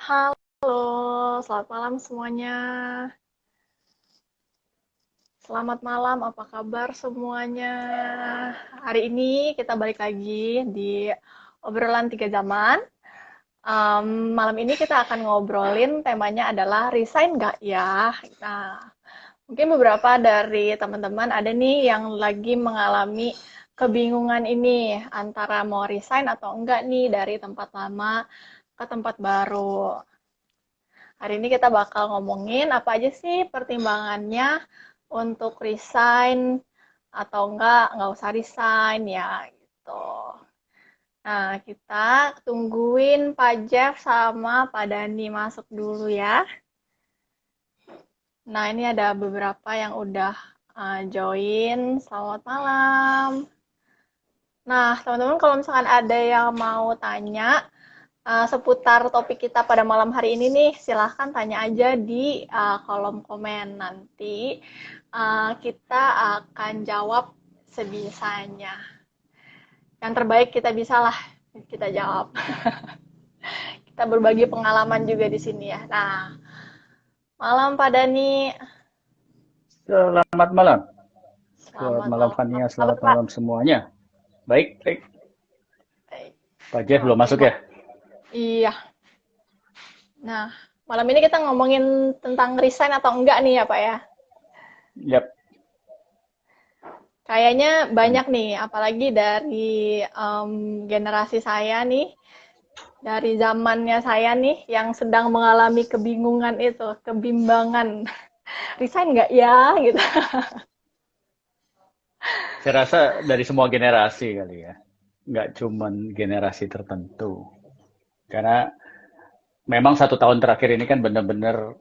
Halo, selamat malam semuanya. Selamat malam, apa kabar semuanya? Hari ini kita balik lagi di obrolan tiga zaman. Malam ini kita akan ngobrolin temanya adalah resign nggak ya? Nah, mungkin beberapa dari teman-teman ada nih yang lagi mengalami kebingungan ini antara mau resign atau enggak nih dari tempat lama ke tempat baru. Hari ini kita bakal ngomongin apa aja sih pertimbangannya untuk resign atau enggak usah resign ya gitu. Nah, kita tungguin Pak Jeff sama Pak Dani masuk dulu ya. Nah, ini ada beberapa yang udah join. Selamat malam. Nah, teman-teman kalau misalkan ada yang mau tanya, seputar topik kita pada malam hari ini nih, silahkan tanya aja di kolom komen. Nanti kita akan jawab sebisanya. Yang terbaik kita bisalah kita jawab. Kita berbagi pengalaman juga di sini ya. Nah, malam Pak Dani. Selamat malam. Selamat Selamat malam malam. Fania, Apa kabar selamat Pak? malam semuanya. Baik, baik. Baik. Pak Jeff belum Oke, masuk ya? iya. Nah, malam ini kita ngomongin tentang resign atau enggak nih ya Pak ya. Yap. Kayaknya banyak nih, apalagi dari generasi saya nih, dari zamannya saya nih, yang sedang mengalami kebingungan itu, kebimbangan. Resign nggak ya? Gitu. Saya rasa dari semua generasi kali ya. Nggak cuman generasi tertentu. Karena memang 1 tahun terakhir ini kan benar-benar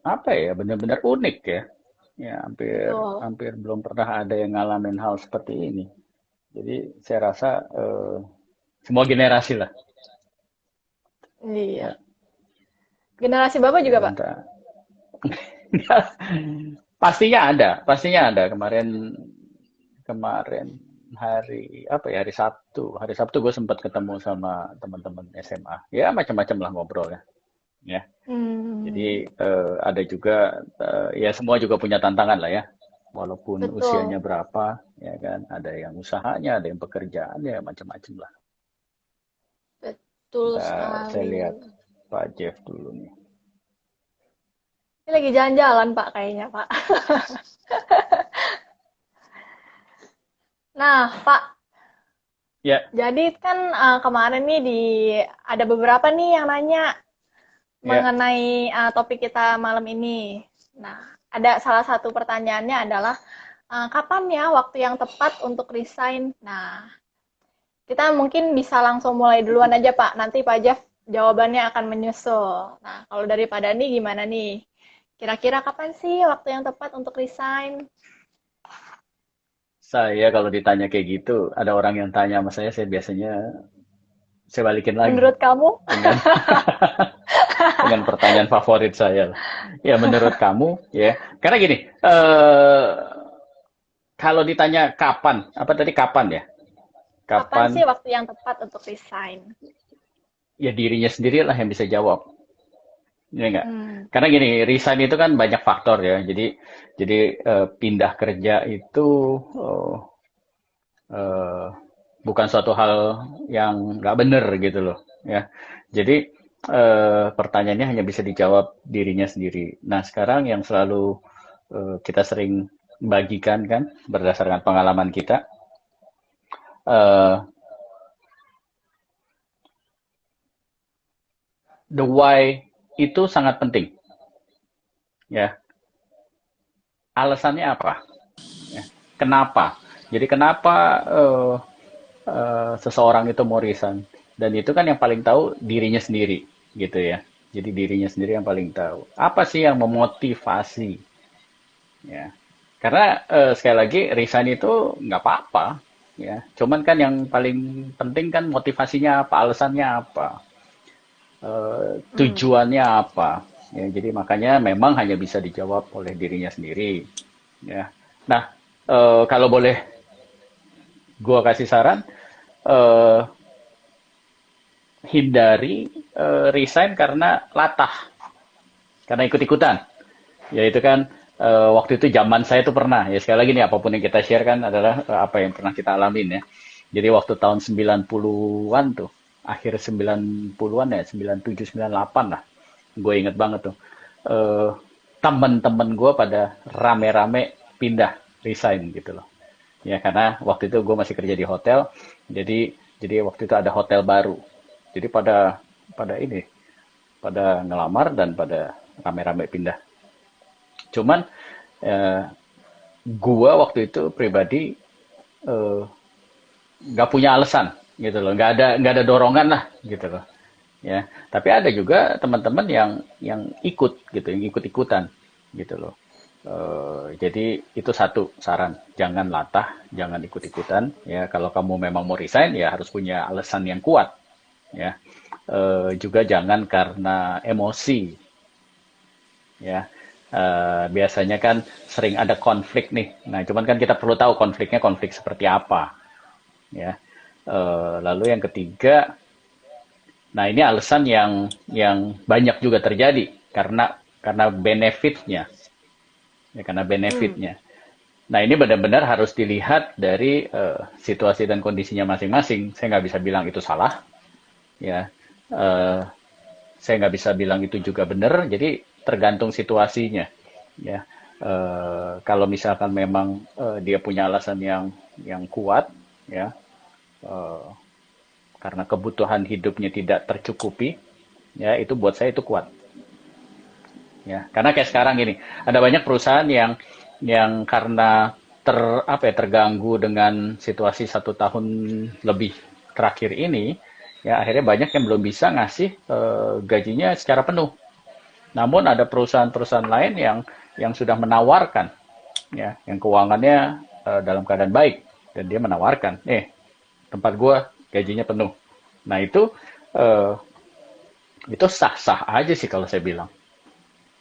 apa ya, benar-benar unik ya. Ya, hampir Betul. hampir belum pernah ada yang ngalamin hal seperti ini. Jadi saya rasa semua generasi lah. Iya. Ya, Generasi Bapak juga, Pak? entah. Pastinya ada. Kemarin kemarin hari apa ya, hari Sabtu gue sempat ketemu sama teman-teman SMA, ya macam-macam lah ngobrol ya. Ya, Hmm, jadi ada juga ya semua juga punya tantangan lah ya, walaupun betul. usianya berapa, ya kan, ada yang usahanya, ada yang pekerjaan, ya macam-macam lah. Betul Bentar, saya sekali. lihat Pak Jeff dulu nih. Ini lagi jalan-jalan, Pak, kayaknya, Pak. Nah, Pak, Ya, jadi kan kemarin nih ada beberapa nih yang nanya ya. mengenai topik kita malam ini. Nah, ada salah satu pertanyaannya adalah kapan ya waktu yang tepat untuk resign? Nah, kita mungkin bisa langsung mulai duluan aja Pak. Nanti Pak Jeff jawabannya akan menyusul. Nah, kalau dari Pak Dani gimana nih? Kira-kira kapan sih waktu yang tepat untuk resign? Saya kalau ditanya kayak gitu, ada orang yang tanya sama saya biasanya saya balikin lagi Menurut kamu? dengan dengan pertanyaan favorit saya. Ya, menurut kamu, ya. Karena gini, kalau ditanya kapan, apa tadi kapan ya? Kapan Kapan? sih waktu yang tepat untuk resign? Ya dirinya sendirilah yang bisa jawab. Ya enggak? Hmm, Karena gini, resign itu kan banyak faktor ya. Jadi pindah kerja itu eh, eh, bukan suatu hal yang nggak benar gitu loh. Ya. Jadi pertanyaannya hanya bisa dijawab dirinya sendiri. Nah, sekarang yang selalu kita sering bagikan kan berdasarkan pengalaman kita, eh, the why itu sangat penting. Ya, alasannya apa? Ya. Kenapa? Jadi kenapa seseorang itu mau resign? Dan itu kan yang paling tahu dirinya sendiri, gitu ya. Jadi dirinya sendiri yang paling tahu. Apa sih yang memotivasi? Ya, karena sekali lagi resign itu nggak apa-apa, ya. Cuman kan yang paling penting kan motivasinya apa, alasannya apa, hmm. tujuannya apa. Ya, jadi makanya memang hanya bisa dijawab oleh dirinya sendiri. Ya. Nah, kalau boleh gua kasih saran, eh, hindari resign karena latah, karena ikut-ikutan. Ya itu kan waktu itu zaman saya tuh pernah, ya sekali lagi nih apapun yang kita share kan adalah apa yang pernah kita alamin ya. Jadi waktu tahun 90-an tuh, akhir 90-an ya, 97, 98 lah. Gue inget banget tuh. Eh Teman-teman gue pada rame-rame pindah, resign gitu loh. Ya karena waktu itu gue masih kerja di hotel, jadi waktu itu ada hotel baru. Jadi pada pada ini, pada ngelamar dan pada rame-rame pindah. Cuman eh, gua waktu itu pribadi eh, nggak punya alasan gitu loh, nggak ada dorongan lah gitu loh, ya. Tapi ada juga teman-teman yang ikut gitu, yang ikut-ikutan gitu loh. Jadi itu satu saran, jangan latah, jangan ikut-ikutan ya. Kalau kamu memang mau resign ya harus punya alasan yang kuat ya. Juga jangan karena emosi ya. Biasanya kan sering ada konflik nih. Nah, cuman kan kita perlu tahu konfliknya konflik seperti apa, ya. Lalu yang ketiga, nah ini alasan yang banyak juga terjadi karena benefitnya, ya karena Hmm. benefitnya. Nah ini benar-benar harus dilihat dari situasi dan kondisinya masing-masing. Saya nggak bisa bilang itu salah, ya. Eh, saya nggak bisa bilang itu juga benar, jadi tergantung situasinya. Ya, kalau misalkan memang dia punya alasan yang kuat, ya, eh, karena kebutuhan hidupnya tidak tercukupi, ya itu buat saya itu kuat. Ya, karena kayak sekarang gini, ada banyak perusahaan yang karena apa ya, terganggu dengan situasi 1 tahun lebih terakhir ini, ya akhirnya banyak yang belum bisa ngasih gajinya secara penuh. Namun ada perusahaan-perusahaan lain yang sudah menawarkan, ya, yang keuangannya dalam keadaan baik dan dia menawarkan, tempat gua gajinya penuh. Nah eh, itu sah-sah aja sih kalau saya bilang,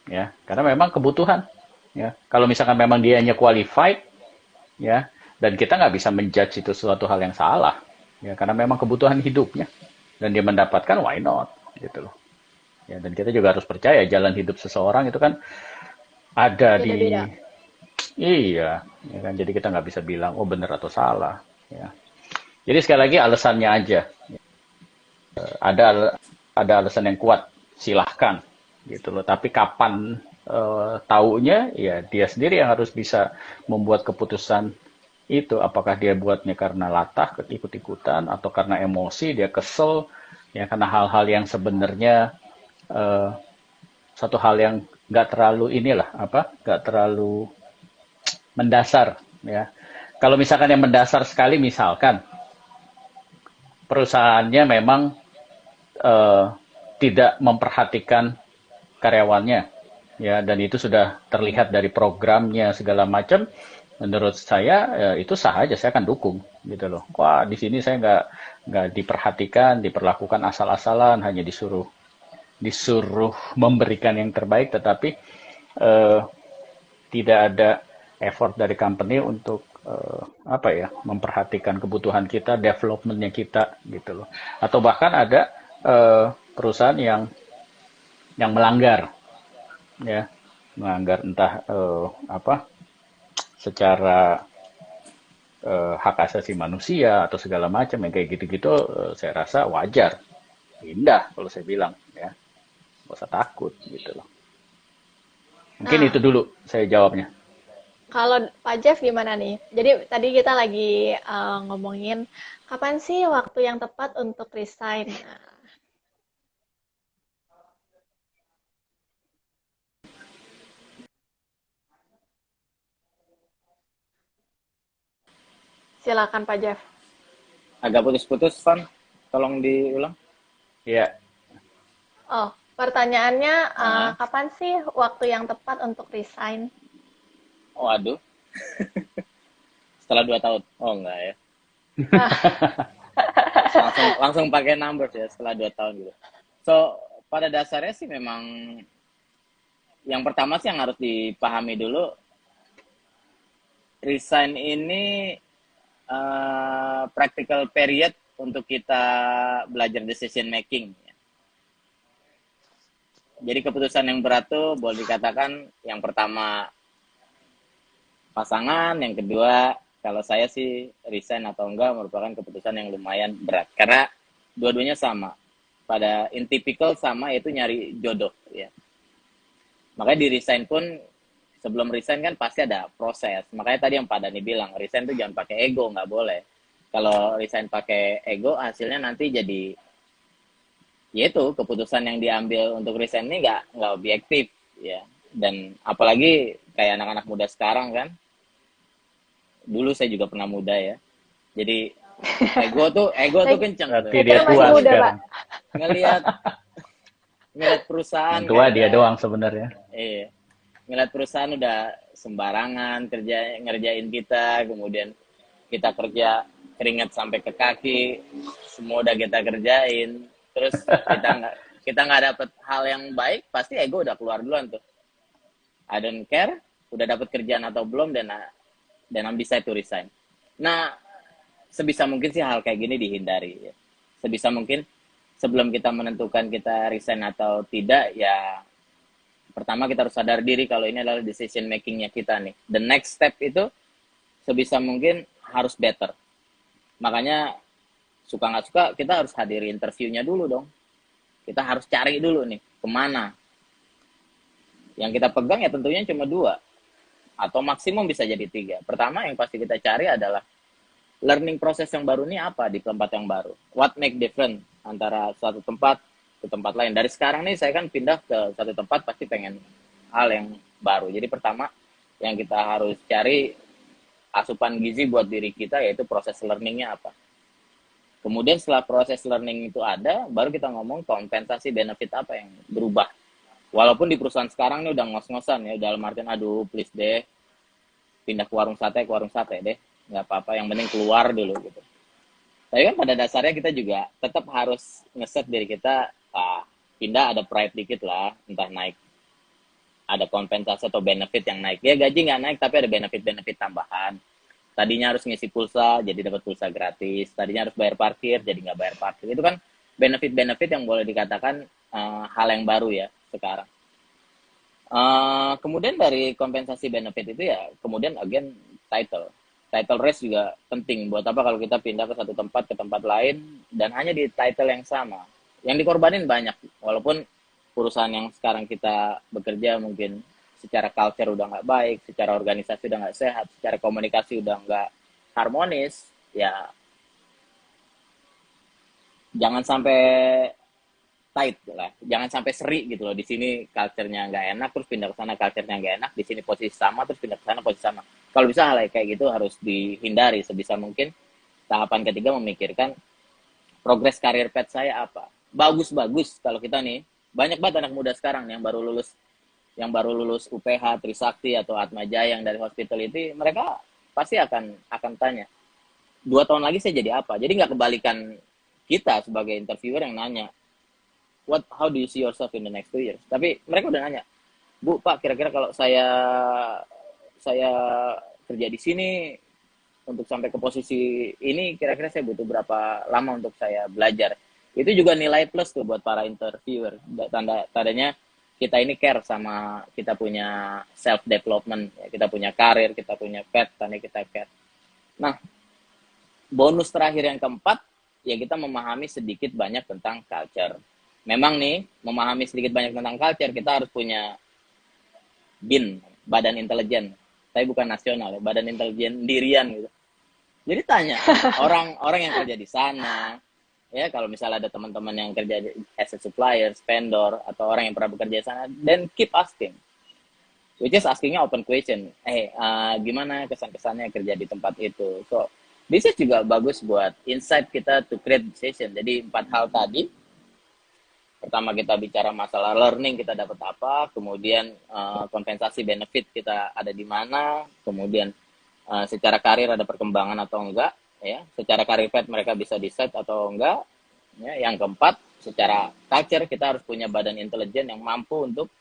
ya, karena memang kebutuhan, ya. Kalau misalkan memang dia hanya qualified, ya, dan kita nggak bisa menjudge itu suatu hal yang salah, ya, karena memang kebutuhan hidupnya dan dia mendapatkan, why not, gitu loh. Ya, dan kita juga harus percaya jalan hidup seseorang itu kan ada di. Beda-beda. Iya, ya kan? Jadi kita nggak bisa bilang oh benar atau salah. Ya. Jadi sekali lagi alasannya aja. Ada ada alasan yang kuat, silahkan gitu loh. Tapi kapan taunya, ya dia sendiri yang harus bisa membuat keputusan itu. Apakah dia buatnya karena latah, ikut-ikutan, atau karena emosi, dia kesel, ya karena hal-hal yang sebenarnya eh, satu hal yang nggak terlalu inilah apa, nggak terlalu mendasar ya. Kalau misalkan yang mendasar sekali, misalkan perusahaannya memang eh, tidak memperhatikan karyawannya, ya, dan itu sudah terlihat dari programnya segala macam. Menurut saya itu sah aja, saya akan dukung gitu loh. Wah di sini saya nggak diperhatikan, diperlakukan asal-asalan, hanya disuruh disuruh memberikan yang terbaik, tetapi eh, tidak ada effort dari company untuk apa ya, memperhatikan kebutuhan kita, developmentnya kita gitu loh. Atau bahkan ada perusahaan yang melanggar, ya, melanggar entah apa, secara hak asasi manusia atau segala macam yang kayak gitu-gitu, saya rasa wajar, indah kalau saya bilang, ya, nggak usah takut gitu loh. Mungkin itu Nah, dulu saya jawabnya. kalau Pak Jeff gimana nih? Jadi tadi kita lagi ngomongin kapan sih waktu yang tepat untuk resign. Nah, silakan Pak Jeff. Agak putus-putus, Van. Tolong diulang. Ya, Oh, pertanyaannya Ah, kapan sih waktu yang tepat untuk resign? waduh. Setelah 2 tahun. Oh, enggak ya. Ah, Langsung langsung pakai numbers ya setelah 2 tahun gitu. So, pada dasarnya sih memang yang pertama sih yang harus dipahami dulu, resign ini practical period untuk kita belajar decision making. Jadi keputusan yang berat tuh boleh dikatakan yang pertama pasangan, yang kedua kalau saya sih resign atau enggak merupakan keputusan yang lumayan berat karena dua-duanya sama. Pada in typical sama, yaitu nyari jodoh ya. Makanya di resign pun sebelum resign kan pasti ada proses. Makanya tadi yang Pak Dani bilang resign tuh jangan pakai ego, nggak boleh. Kalau resign pakai ego hasilnya nanti jadi yaitu keputusan yang diambil untuk resign ini nggak objektif ya. Dan apalagi kayak anak-anak muda sekarang kan, dulu saya juga pernah muda ya, jadi ego tuh kenceng tuh. Berarti Saya dia kira masih tua muda, Pak. sekarang. ngelihat ngelihat perusahaan Yang tua dia kayaknya doang sebenarnya. ngelihat perusahaan udah sembarangan ngerjain kita, kemudian kita kerja keringat sampai ke kaki, semua udah kita kerjain, terus kita nggak dapet hal yang baik, pasti ego udah keluar duluan tuh. I don't care udah dapet kerjaan atau belum, dan I'm decide to resign. Nah, sebisa mungkin sih hal kayak gini dihindari ya. Sebisa mungkin sebelum kita menentukan kita resign atau tidak ya, pertama kita harus sadar diri kalau ini adalah decision makingnya kita nih. The next step itu sebisa mungkin harus better. Makanya suka nggak suka kita harus hadiri interviewnya dulu dong. Kita harus cari dulu nih kemana. Yang kita pegang ya tentunya cuma 2 atau maksimum bisa jadi 3. Pertama yang pasti kita cari adalah learning proses yang baru ini apa di tempat yang baru. What make different antara suatu tempat ke tempat lain. Dari sekarang nih saya kan pindah ke satu tempat pasti pengen hal yang baru. Jadi pertama yang kita harus cari asupan gizi buat diri kita, yaitu proses learningnya apa. Kemudian setelah proses learning itu ada, baru kita ngomong kompensasi benefit apa yang berubah. Walaupun di perusahaan sekarang nih udah ngos-ngosan ya, dalam artian aduh please deh, pindah ke warung sate deh, nggak apa-apa, yang penting keluar dulu gitu. Tapi kan pada dasarnya kita juga tetap harus ngeset diri kita, pindah ada pride dikit lah, entah naik ada kompensasi atau benefit yang naik. Ya gaji nggak naik, tapi ada benefit-benefit tambahan. Tadinya harus ngisi pulsa, jadi dapat pulsa gratis. Tadinya harus bayar parkir, jadi nggak bayar parkir. Itu kan benefit-benefit yang boleh dikatakan hal yang baru ya sekarang. Kemudian dari kompensasi benefit itu ya, kemudian again title. Title race juga penting. Buat apa kalau kita pindah ke satu tempat ke tempat lain dan hanya di title yang sama. Yang dikorbanin banyak, walaupun perusahaan yang sekarang kita bekerja mungkin secara culture udah nggak baik, secara organisasi udah nggak sehat, secara komunikasi udah nggak harmonis, ya jangan sampai tight lah, jangan sampai seri gitu loh. Di sini culture-nya nggak enak, terus pindah ke sana culture-nya nggak enak, di sini posisi sama, terus pindah ke sana posisi sama. Kalau bisa hal kayak gitu harus dihindari sebisa mungkin. Tahapan ketiga memikirkan progres karir path saya apa. Bagus-bagus kalau kita nih, banyak banget anak muda sekarang yang baru lulus UPH, Trisakti atau Atmajaya yang dari hospitality, mereka pasti akan tanya 2 tahun lagi saya jadi apa. Jadi nggak kebalikan kita sebagai interviewer yang nanya how do you see yourself in the next 2 years, tapi mereka udah nanya, Bu, Pak, kira-kira kalau saya kerja di sini untuk sampai ke posisi ini, kira-kira saya butuh berapa lama untuk saya belajar. Itu juga nilai plus tuh buat para interviewer. Tandanya kita ini care sama kita punya self development, ya, kita punya karir, kita punya path, tanda kita care. Nah, bonus terakhir yang keempat, ya kita memahami sedikit banyak tentang culture. Memang nih, memahami sedikit banyak tentang culture, kita harus punya BIN, Badan Intelijen. Tapi bukan nasional, ya, Badan Intelijen Dirian gitu. Jadi tanya orang-orang yang kerja di sana, ya kalau misalnya ada teman-teman yang kerja as a supplier, vendor, atau orang yang pernah bekerja di sana, then keep asking. Which is askingnya open question. Gimana kesan-kesannya kerja di tempat itu? So, this is juga bagus buat insight kita to create decision. Jadi 4 hal tadi. Pertama kita bicara masalah learning, kita dapat apa. Kemudian kompensasi benefit kita ada di mana. Kemudian secara karir ada perkembangan atau enggak. Ya, secara karir path mereka bisa decide atau enggak. Ya, yang keempat, secara culture kita harus punya badan intelijen yang mampu untuk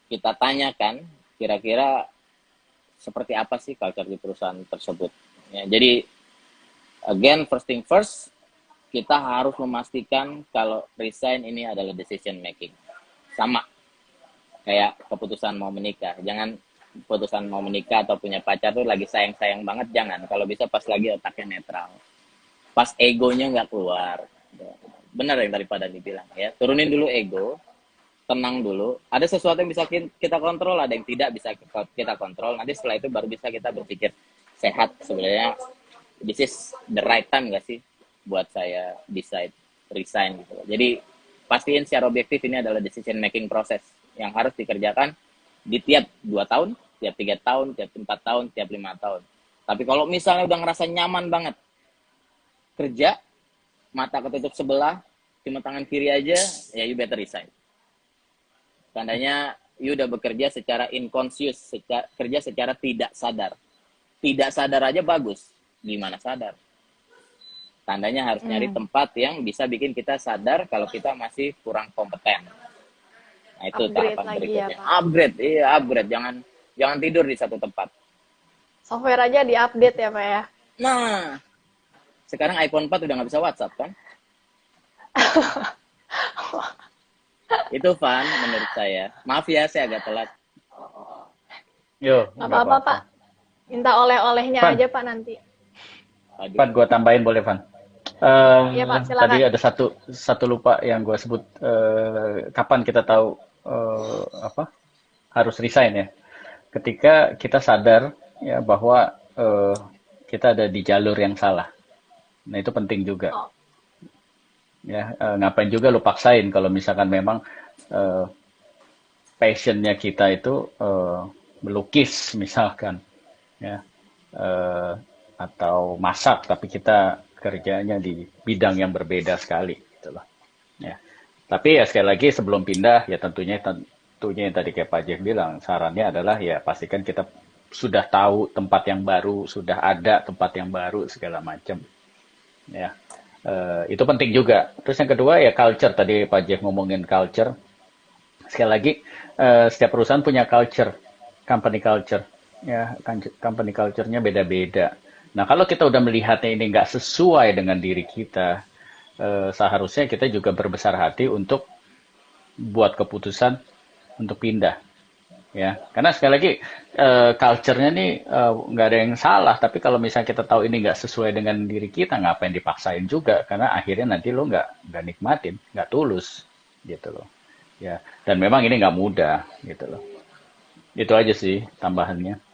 kita tanyakan kira-kira seperti apa sih culture di perusahaan tersebut. Ya, jadi Again, first thing first, kita harus memastikan kalau resign ini adalah decision making. Sama kayak keputusan mau menikah. Jangan keputusan mau menikah atau punya pacar tuh lagi sayang-sayang banget, jangan. Kalau bisa pas lagi otaknya netral. Pas egonya nggak keluar. Benar yang daripada dibilang ya. Turunin dulu ego, tenang dulu. Ada sesuatu yang bisa kita kontrol, ada yang tidak bisa kita kontrol. Nanti setelah itu baru bisa kita berpikir sehat sebenarnya. This is the right time nggak sih buat saya decide resign gitu. Jadi pastiin secara objektif ini adalah decision making process yang harus dikerjakan di tiap 2 tahun, tiap 3 tahun, tiap 4 tahun, tiap 5 tahun. Tapi kalau misalnya udah ngerasa nyaman banget kerja, mata ketutup sebelah, cuma tangan kiri aja, ya you better resign. Tandanya you udah bekerja secara unconscious, kerja secara tidak sadar. Tidak sadar aja bagus, gimana sadar? Tandanya harus nyari tempat yang bisa bikin kita sadar kalau kita masih kurang kompeten. Nah, itu Upgrade tahapan lagi berikutnya. ya, Pak. Upgrade, iya upgrade. Jangan tidur di satu tempat. Software aja di-update ya, Pak ya. Nah, sekarang iPhone 4 udah nggak bisa WhatsApp kan? Itu fun menurut saya. Maaf ya, saya agak telat. Yo, Nggak apa-apa, Pak. Minta oleh-olehnya Van, aja, Pak, nanti. Aduh. Van, gue tambahin boleh, Van? Iya, Pak, silakan. Tadi ada satu lupa yang gue sebut. Kapan kita tahu harus resign ya? Ketika kita sadar ya bahwa kita ada di jalur yang salah. Nah, itu penting juga. Oh, Ya, ngapain juga lu paksain kalau misalkan memang passionnya kita itu melukis misalkan, ya, eh, atau masak, tapi kita kerjanya di bidang yang berbeda sekali, gitu loh. Ya. Tapi ya sekali lagi sebelum pindah, ya tentunya yang tadi kayak Pak Jeff bilang, sarannya adalah ya pastikan kita sudah tahu tempat yang baru, sudah ada tempat yang baru segala macam. Ya, itu penting juga. Terus yang kedua ya culture. Tadi Pak Jeff ngomongin culture. Sekali lagi, setiap perusahaan punya culture, company culture. Ya, company culture-nya beda-beda. Nah, kalau kita udah melihatnya ini nggak sesuai dengan diri kita, seharusnya kita juga berbesar hati untuk buat keputusan untuk pindah. Ya, karena sekali lagi culture-nya nih nggak ada yang salah, tapi kalau misalnya kita tahu ini nggak sesuai dengan diri kita, ngapain dipaksain juga, karena akhirnya nanti lo nggak nikmatin, nggak tulus, gitu loh. Ya, dan memang ini nggak mudah, gitu loh. Itu aja sih tambahannya.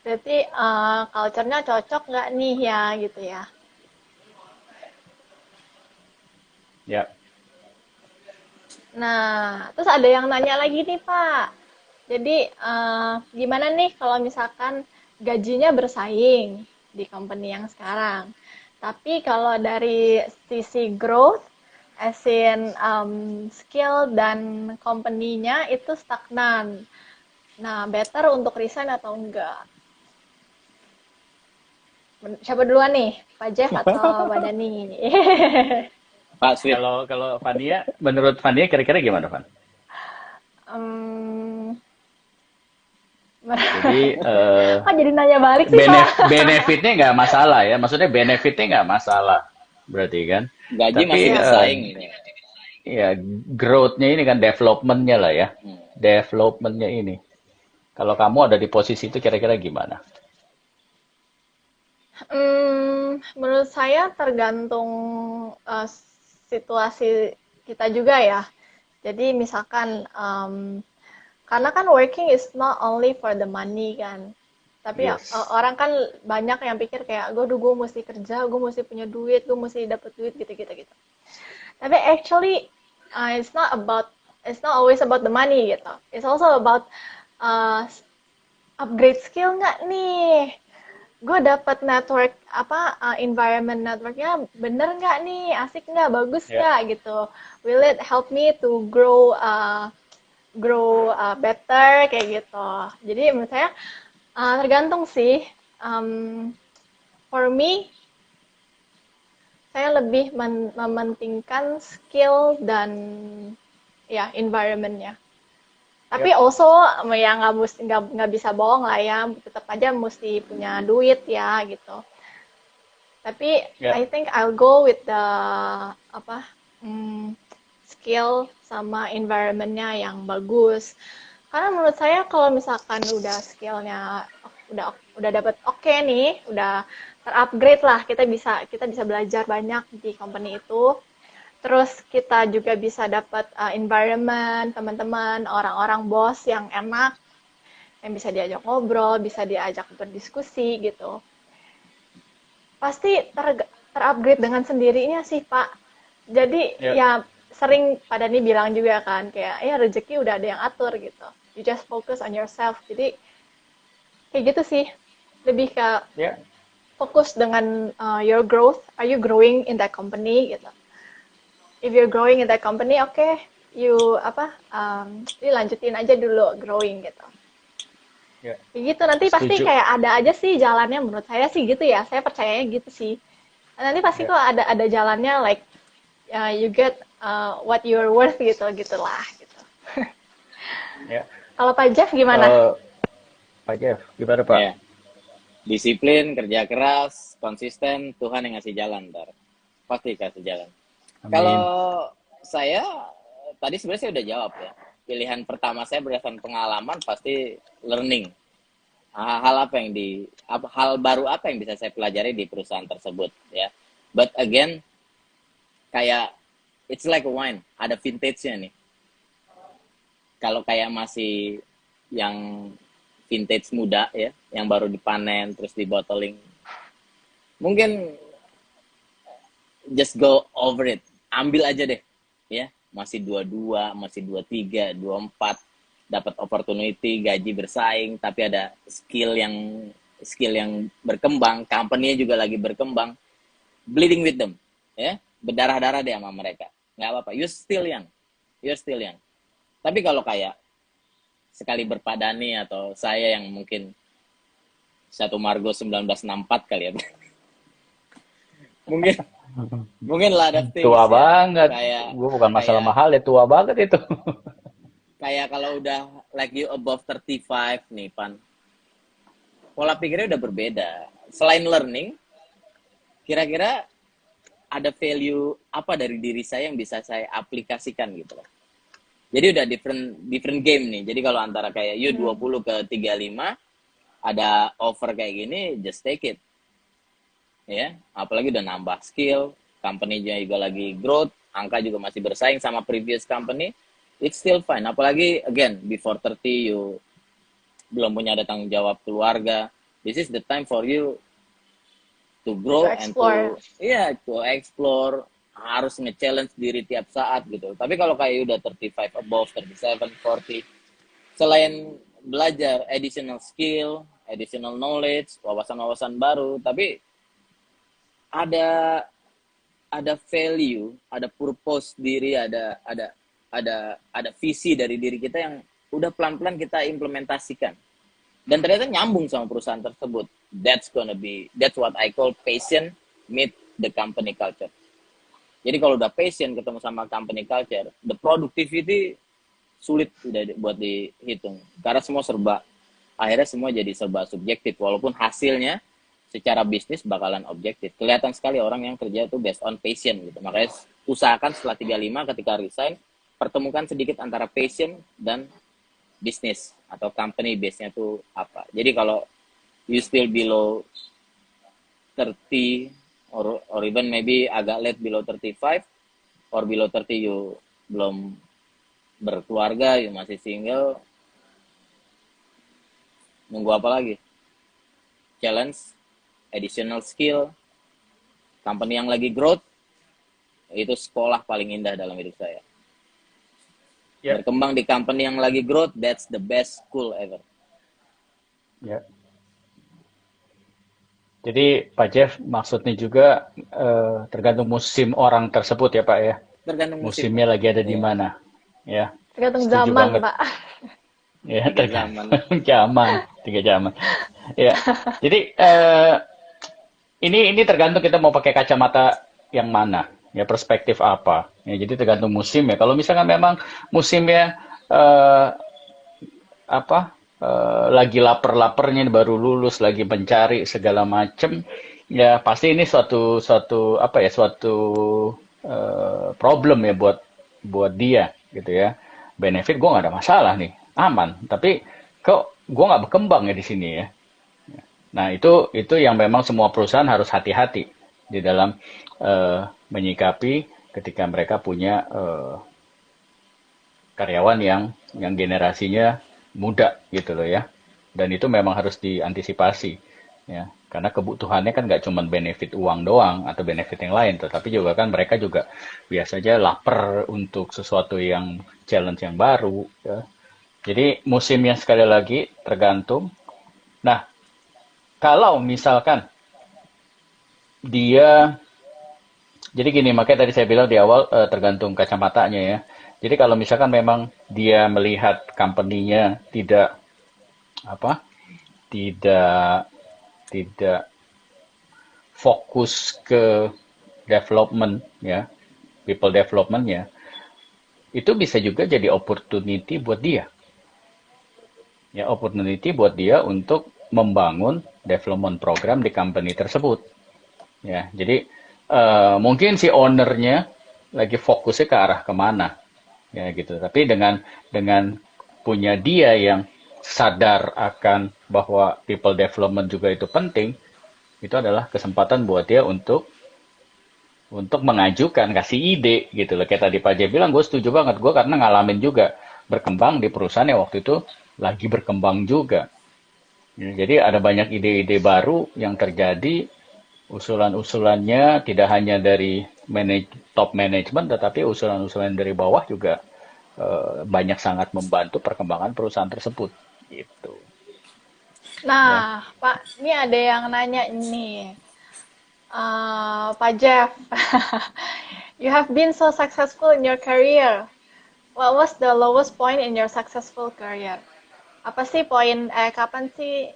berarti culture-nya cocok nggak nih ya, gitu ya. Ya, Nah, terus ada yang nanya lagi nih, Pak. Jadi, gimana nih kalau misalkan gajinya bersaing di company yang sekarang? Tapi kalau dari sisi growth, as in skill dan company-nya itu stagnan. Nah, better untuk resign atau enggak? Siapa duluan nih? Pak Jeff atau Pak Dani? Pak Sweet, kalau Fania, menurut Fania kira-kira gimana, Van? Em, Jadi Kok jadi nanya balik sih, Pak? benefitnya nggak masalah ya, maksudnya benefitnya nggak masalah, berarti kan. gaji masih Tapi bersaing ini. ya growth-nya ini kan development-nya lah ya, Hmm. development-nya ini. Kalau kamu ada di posisi itu kira-kira gimana? Menurut saya tergantung situasi kita juga ya. Jadi misalkan, karena kan working is not only for the money kan. Tapi ya, Yes. orang kan banyak yang pikir kayak, gue mesti kerja, gue mesti punya duit, gue mesti dapet duit gitu-gitu gitu. Tapi actually, it's not always about the money gitu. It's also about uh, upgrade skill nggak nih? Gue dapat network environment networknya bener nggak nih, asik nggak, bagus Ya. nggak gitu, will it help me to grow better kayak gitu. Jadi menurut saya tergantung sih. For me, saya lebih mementingkan skill dan ya environmentnya. Tapi Ya. also ya nggak bisa bohong lah ya, tetap aja mesti punya duit ya gitu. Tapi Ya, I think I'll go with the apa skill sama environmentnya yang bagus. Karena menurut saya kalau misalkan udah skillnya udah dapat oke nih, udah terupgrade lah, kita bisa belajar banyak di company itu. Terus kita juga bisa dapat environment, teman-teman, orang-orang bos yang enak, yang bisa diajak ngobrol, bisa diajak berdiskusi gitu. Pasti terupgrade dengan sendirinya sih, Pak. Jadi ya, ya sering pada nih bilang juga kan kayak ya rezeki udah ada yang atur gitu. You just focus on yourself. Jadi kayak gitu sih. Lebih ke ya. fokus dengan your growth. Are you growing in that company gitu. If you're growing in that company, okay, dilanjutin aja dulu growing gitu. Ya, Kayak gitu nanti pasti setuju. kayak ada aja sih jalannya menurut saya sih gitu ya. Saya percayanya gitu sih. Nanti pasti Ya, kok ada jalannya like you get what you're worth gitu gitulah gitu. ya. Kalau Pak Jeff gimana? Eh, Pak Jeff, gimana Pak? Ya, disiplin, kerja keras, konsisten, Tuhan yang ngasih jalan ntar. Pasti kasih jalan. Kalau Amin. saya tadi sebenarnya saya udah jawab ya. Pilihan pertama saya berdasarkan pengalaman pasti learning. Hal apa yang hal baru apa yang bisa saya pelajari di perusahaan tersebut ya. But again, kayak it's like a wine, ada vintage-nya nih. Kalau kayak masih yang vintage muda ya, yang baru dipanen terus dibottling, mungkin just go over it, ambil aja deh ya. Masih 22, masih 23, 24, dapat opportunity, gaji bersaing, tapi ada skill yang berkembang, company-nya juga lagi berkembang, bleeding with them ya, berdarah-darah deh sama mereka, nggak apa-apa, you're still young. Tapi kalau kayak sekali berpadani atau saya yang mungkin satu Margo 1964 kali ya, mungkin mungkin lot of things Tua ya, banget. kayak Gue bukan masalah kayak mahal ya, tua banget itu. kayak kalau udah like you above 35 nih Pan, pola pikirnya udah berbeda. Selain learning, kira-kira ada value apa dari diri saya yang bisa saya aplikasikan gitu loh. Jadi udah different different game nih. Jadi kalau antara kayak you 20 ke 35 ada offer kayak gini, just take it. Ya, apalagi udah nambah skill, company-nya juga lagi growth, angka juga masih bersaing sama previous company, it's still fine. Apalagi again before 30 you belum punya ada tanggung jawab keluarga. This is the time for you to To grow and explore. to explore, harus nge-challenge diri tiap saat gitu. Tapi kalau kayak udah 35 above, 37, 40, selain belajar additional skill, additional knowledge, wawasan-wawasan baru, tapi ada ada value, ada purpose diri, ada visi dari diri kita yang udah pelan-pelan kita implementasikan. Dan ternyata nyambung sama perusahaan tersebut. That's what I call passion meet the company culture. Jadi kalau udah passion ketemu sama company culture, the productivity sulit udah buat dihitung. Karena akhirnya semua jadi serba subjektif. Walaupun hasilnya secara bisnis bakalan objektif. Kelihatan sekali orang yang kerja itu based on passion gitu. Makanya usahakan setelah 35 ketika resign, pertemukan sedikit antara passion dan bisnis atau company base-nya tuh apa. Jadi kalau you still below 30 or even maybe agak late below 35 or below 30 you belum berkeluarga, you masih single, nunggu apa lagi? Challenge, additional skill, company yang lagi growth, itu sekolah paling indah dalam hidup saya. Ya, Berkembang di company yang lagi growth, that's the best school ever. ya. Jadi Pak Jeff maksudnya juga tergantung musim orang tersebut ya Pak ya. Tergantung musim. Musimnya lagi ada di Iya, mana. Ya, Tergantung setuju zaman, banget. Pak. Ya, tiga zaman. tergantung zaman, 3 zaman. Ya, jadi ini tergantung kita mau pakai kacamata yang mana, ya perspektif apa. Ya, jadi tergantung musim ya. Kalau misalkan memang musimnya eh, lagi lapar-laparnya baru lulus, lagi mencari segala macem, Ya pasti ini suatu suatu apa ya suatu problem ya buat dia gitu ya. Benefit gue nggak ada masalah nih, aman. Tapi kok gue nggak berkembang ya di sini ya. Nah itu yang memang semua perusahaan harus hati-hati di dalam menyikapi ketika mereka punya karyawan yang generasinya muda gitu loh ya. Dan itu memang harus diantisipasi ya. Karena kebutuhannya kan nggak cuma benefit uang doang atau benefit yang lain, tetapi juga kan mereka juga biasanya lapar untuk sesuatu yang challenge yang baru ya. Jadi musimnya sekali lagi tergantung. Nah, kalau misalkan dia jadi gini, makanya tadi saya bilang di awal tergantung kacamatanya ya. Jadi kalau misalkan memang dia melihat company-nya tidak apa tidak tidak fokus ke development ya people developmentnya itu bisa juga jadi opportunity buat dia ya opportunity buat dia untuk membangun development program di company tersebut ya jadi mungkin si ownernya lagi fokusnya ke arah kemana ya gitu tapi dengan punya dia yang sadar akan bahwa people development juga itu penting itu adalah kesempatan buat dia untuk mengajukan, kasih ide gitu loh. Kayak tadi Pak Jay bilang, gue setuju banget. Gue karena ngalamin juga berkembang di perusahaan yang waktu itu lagi berkembang juga. Ya, jadi ada banyak ide-ide baru yang terjadi, usulan-usulannya tidak hanya dari top management, tetapi usulan-usulan dari bawah juga banyak sangat membantu perkembangan perusahaan tersebut. Gitu. Ya. Nah, Pak, ini ada yang nanya ini. Pak Jeff, you have been so successful in your career. What was the lowest point in your successful career? Apa sih kapan sih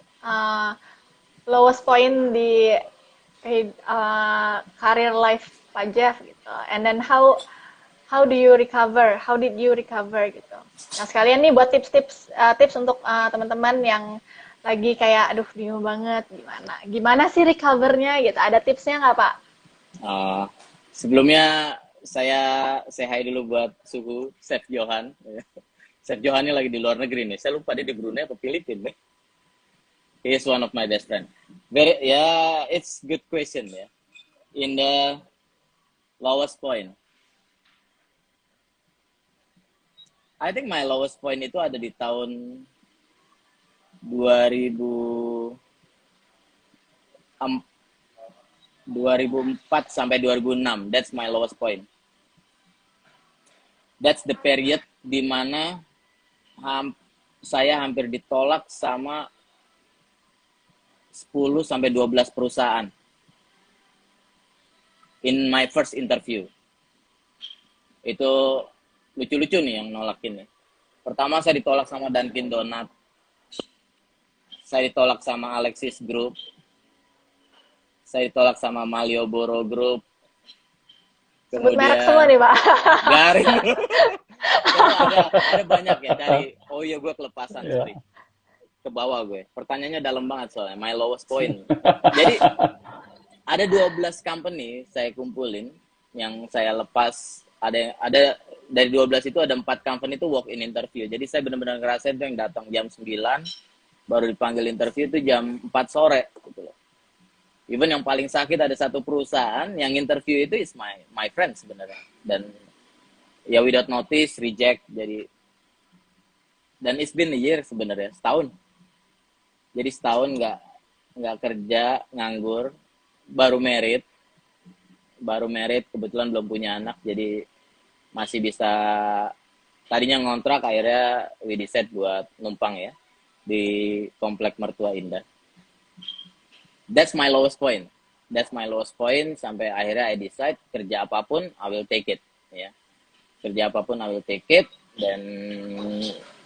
lowest point di career life Pak Jeff gitu? And then how do you recover? How did you recover gitu? Nah sekalian nih buat tips untuk teman-teman yang lagi kayak aduh bingung banget gimana sih recovernya gitu? Ada tipsnya nggak Pak? Uh, Sebelumnya saya say hi dulu buat suhu Chef Johan. Chef Johan ini lagi di luar negeri nih. Saya lupa dia di Brunei atau Filipina nih. He is one of my best friend. It's good question ya. In the lowest point, I think my lowest point itu ada di tahun 2004 sampai 2006. That's my lowest point. That's the period di mana saya hampir ditolak sama 10 sampai 12 perusahaan in my first interview. Itu lucu-lucu nih yang nolakin nih. Pertama saya ditolak sama Dunkin Donut. Saya ditolak sama Alexis Group. Saya ditolak sama Malioboro Group. Sebut merek semua nih, Pak. Garing. ada banyak ya dari, oh iya gue kelepasan, sorry. Ke bawah gue. Pertanyaannya dalam banget soalnya, my lowest point. Jadi, ada 12 company saya kumpulin, yang saya lepas, ada dari 12 itu ada 4 company itu walk in interview. Jadi saya benar-benar ngerasain tuh yang datang jam 9, baru dipanggil interview itu jam 4 sore gitu loh. Even yang paling sakit ada satu perusahaan yang interview itu is my friend sebenarnya, dan ya without notice reject. Jadi, dan it's been a year sebenarnya, setahun. Jadi setahun nggak kerja, nganggur, baru married kebetulan belum punya anak, jadi masih bisa, tadinya ngontrak, akhirnya we decide buat numpang ya di komplek Mertua Indah. That's my lowest point. Sampai akhirnya I decide kerja apapun I will take it ya. Kerja apapun I will take it, dan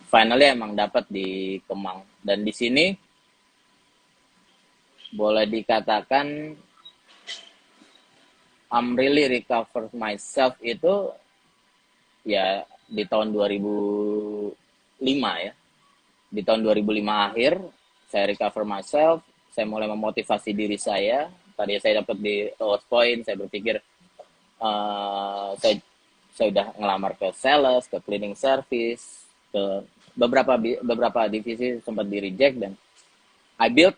finally emang dapat di Kemang. Dan di sini boleh dikatakan I'm really recover myself itu ya di tahun 2005 ya. Di tahun 2005 akhir saya recover myself. Saya mulai memotivasi diri saya tadi saya dapat di Lowest Point, saya berpikir saya udah ngelamar ke sales, ke cleaning service, ke beberapa divisi sempat di reject, dan I built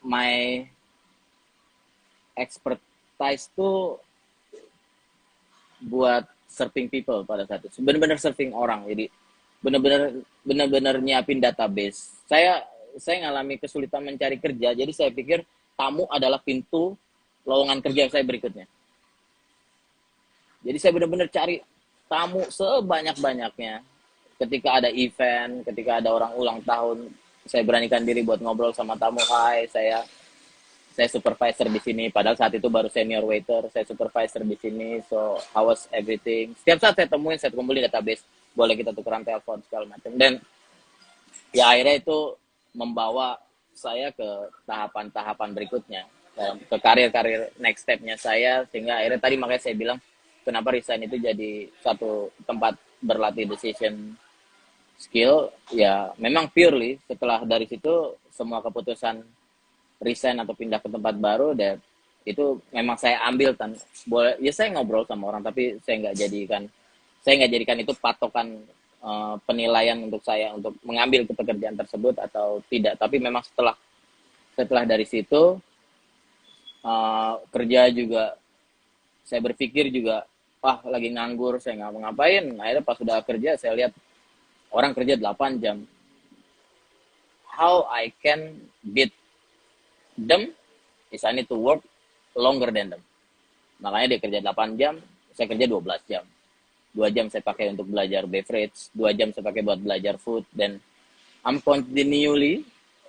my expertise tuh buat serving people pada saat itu, benar-benar serving orang. Jadi benar-benar nyiapin database. Saya ngalami kesulitan mencari kerja, jadi saya pikir tamu adalah pintu lowongan kerja saya berikutnya. Jadi saya benar-benar cari tamu sebanyak-banyaknya. Ketika ada event, ketika ada orang ulang tahun, saya beranikan diri buat ngobrol sama tamu. Hai, saya supervisor di sini. Padahal saat itu baru senior waiter. Saya supervisor di sini. So, how was everything? Setiap saat saya temuin, saya kumpulin database. Boleh kita tukeran telepon, segala macam. Dan ya akhirnya itu membawa saya ke tahapan-tahapan berikutnya. Ke karir-karir next step-nya saya. Sehingga akhirnya tadi makanya saya bilang, kenapa resign itu jadi satu tempat berlatih decision skill. Ya memang purely setelah dari situ semua keputusan resign atau pindah ke tempat baru, dan itu memang saya ambil boleh ya, saya ngobrol sama orang, tapi saya nggak jadikan itu patokan penilaian untuk saya untuk mengambil ke pekerjaan tersebut atau tidak. Tapi memang setelah dari situ kerja juga, saya berpikir juga, wah lagi nganggur, saya nggak mau ngapain. Akhirnya pas sudah kerja, saya lihat orang kerja 8 jam. How I can beat them is I need to work longer than them. Makanya dia kerja 8 jam, saya kerja 12 jam. 2 jam saya pakai untuk belajar beverage, 2 jam saya pakai buat belajar food, dan I'm continually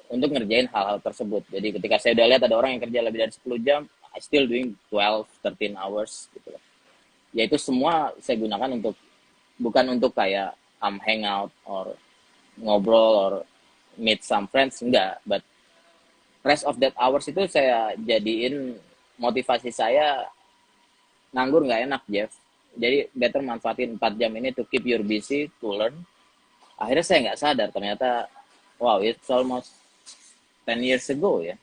untuk ngerjain hal-hal tersebut. Jadi ketika saya udah lihat ada orang yang kerja lebih dari 10 jam, I still doing 12, 13 hours gitu loh. Ya itu semua saya gunakan untuk, bukan untuk kayak hangout or ngobrol or meet some friends, enggak, but rest of that hours itu saya jadiin motivasi saya. Nganggur nggak enak, Jeff. Jadi better manfaatin 4 jam ini to keep you busy, to learn. Akhirnya saya nggak sadar ternyata, wow, it's almost 10 years ago ya.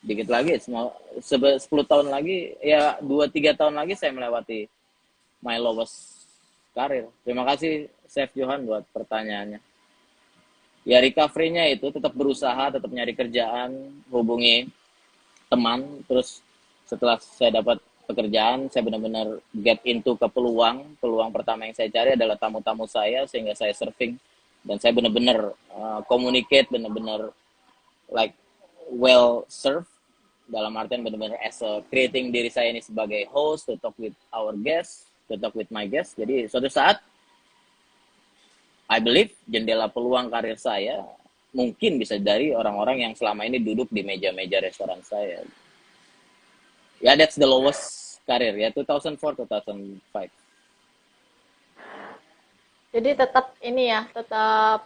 Dikit lagi, 10 tahun lagi, ya 2-3 tahun lagi saya melewati my lowest karir. Terima kasih Chef Johan buat pertanyaannya. Ya recovery-nya itu tetap berusaha, tetap nyari kerjaan, hubungi teman. Terus setelah saya dapat pekerjaan, saya benar-benar get into ke peluang. Peluang pertama yang saya cari adalah tamu-tamu saya, sehingga saya surfing. Dan saya benar-benar communicate, benar-benar like well served. Dalam artian benar-benar creating diri saya ini sebagai host, to talk with our guests, to talk with my guests. Jadi suatu saat, I believe jendela peluang karir saya mungkin bisa dari orang-orang yang selama ini duduk di meja-meja restoran saya. Ya, that's the lowest karir ya, 2004-2005. Jadi tetap ini ya, tetap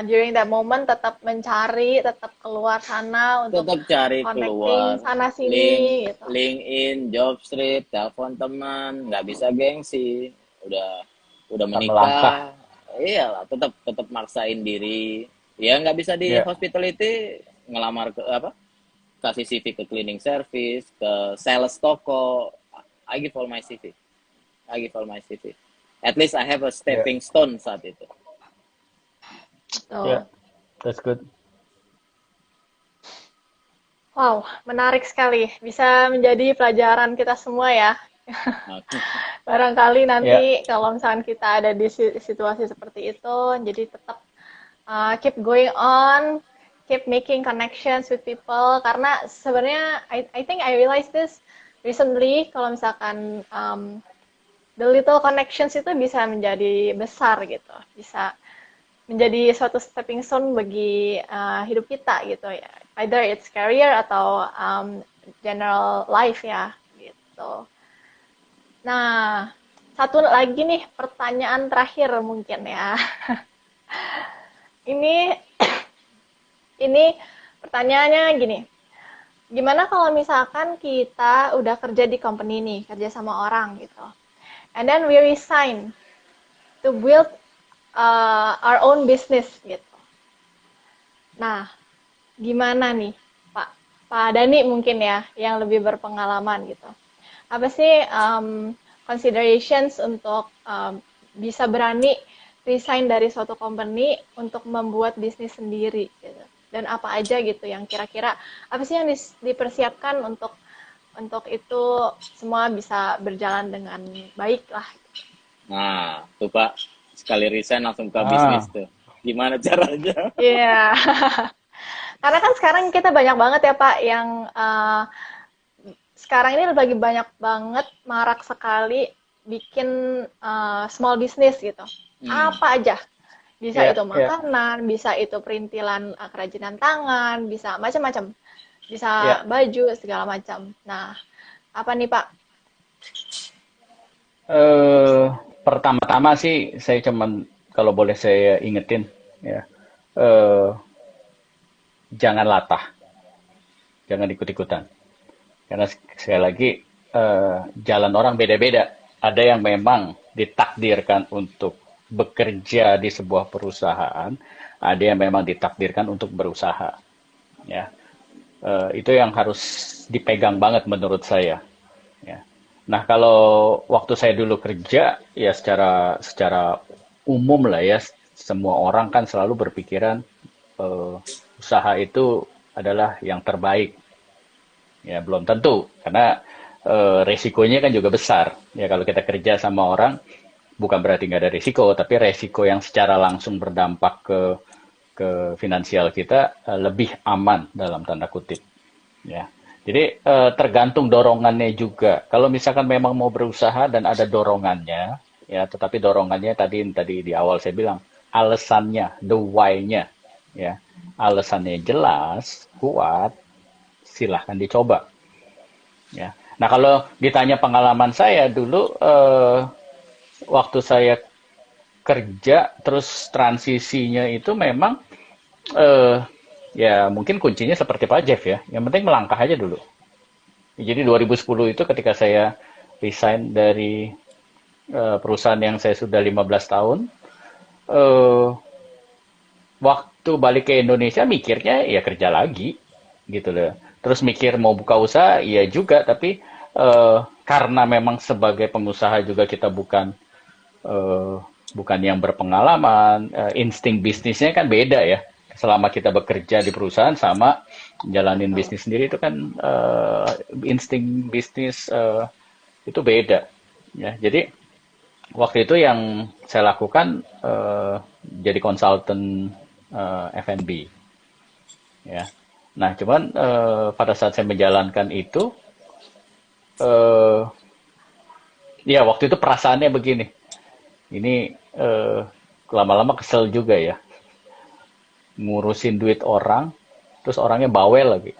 during that moment tetap mencari, tetap keluar sana untuk Tetap cari connecting keluar, sana sini gitu. LinkedIn, Jobstreet, telepon teman, nggak bisa gengsi, udah menikah, melangkah. iyalah tetap maksain diri. Ya nggak bisa di hospitality, ngelamar ke kasih CV ke cleaning service, ke sales toko. I give all my CV. At least I have a stepping stone saat itu. Oh. That's good. Wow, menarik sekali. Bisa menjadi pelajaran kita semua ya. Barangkali nanti kalau misalkan kita ada di situasi seperti itu, jadi tetap keep going on, keep making connections with people. Karena sebenarnya I think I realized this recently, kalau misalkan the little connections itu bisa menjadi besar gitu, bisa menjadi suatu stepping stone bagi hidup kita gitu ya. Either it's career atau general life ya gitu. Nah, satu lagi nih pertanyaan terakhir mungkin ya. ini pertanyaannya gini. Gimana kalau misalkan kita udah kerja di company nih, kerja sama orang gitu. And then we resign to build our own business gitu. Nah, gimana nih, Pak? Pak Dani mungkin ya, yang lebih berpengalaman gitu. Apa sih considerations untuk bisa berani resign dari suatu company untuk membuat bisnis sendiri gitu. Dan apa aja gitu yang kira-kira apa sih yang dipersiapkan untuk itu semua bisa berjalan dengan baik lah. Nah, tuh Pak, sekali resign langsung buka bisnis Ah, tuh. Gimana caranya? Iya. Karena kan sekarang kita banyak banget ya Pak yang sekarang ini lagi banyak banget marak sekali bikin small business gitu. Hmm, Apa aja. Bisa ya, itu ya, makanan, bisa itu perintilan kerajinan tangan, bisa macam-macam. Bisa ya. baju, segala macam. Nah, apa nih Pak Eh, tipsnya? pertama-tama sih saya cuman kalau boleh saya ingetin ya, eh, jangan latah, jangan ikut-ikutan. Karena sekali lagi jalan orang beda-beda. Ada yang memang ditakdirkan untuk bekerja di sebuah perusahaan, ada yang memang ditakdirkan untuk berusaha. Ya, itu yang harus dipegang banget menurut saya. Ya. Nah, kalau waktu saya dulu kerja, ya secara umum lah ya, semua orang kan selalu berpikiran eh, usaha itu adalah yang terbaik. Ya, belum tentu, karena resikonya kan juga besar. Ya, kalau kita kerja sama orang, bukan berarti nggak ada risiko, tapi resiko yang secara langsung berdampak ke finansial kita lebih aman dalam tanda kutip. Ya. Jadi tergantung dorongannya juga. Kalau misalkan memang mau berusaha dan ada dorongannya, ya, tetapi dorongannya tadi di awal saya bilang alasannya, the why-nya, ya, alasannya jelas, kuat, silahkan dicoba. Ya. Nah, kalau ditanya pengalaman saya dulu, waktu saya kerja, terus transisinya itu memang, eh, ya mungkin kuncinya seperti Pak Jeff ya. Yang penting melangkah aja dulu. Jadi 2010 itu ketika saya resign dari perusahaan yang saya sudah 15 tahun, eh, waktu balik ke Indonesia mikirnya ya kerja lagi gitu loh. Terus mikir mau buka usaha, iya juga, tapi karena memang sebagai pengusaha juga kita eh, bukan yang berpengalaman, insting bisnisnya kan beda ya. Selama kita bekerja di perusahaan sama jalanin Betul. bisnis sendiri itu kan insting bisnis itu beda. Ya, jadi waktu itu yang saya lakukan jadi konsultan F&B. Ya. Nah, cuman pada saat saya menjalankan itu, eh, ya waktu itu perasaannya begini. Ini lama-lama kesel juga ya, ngurusin duit orang, terus orangnya bawel lagi.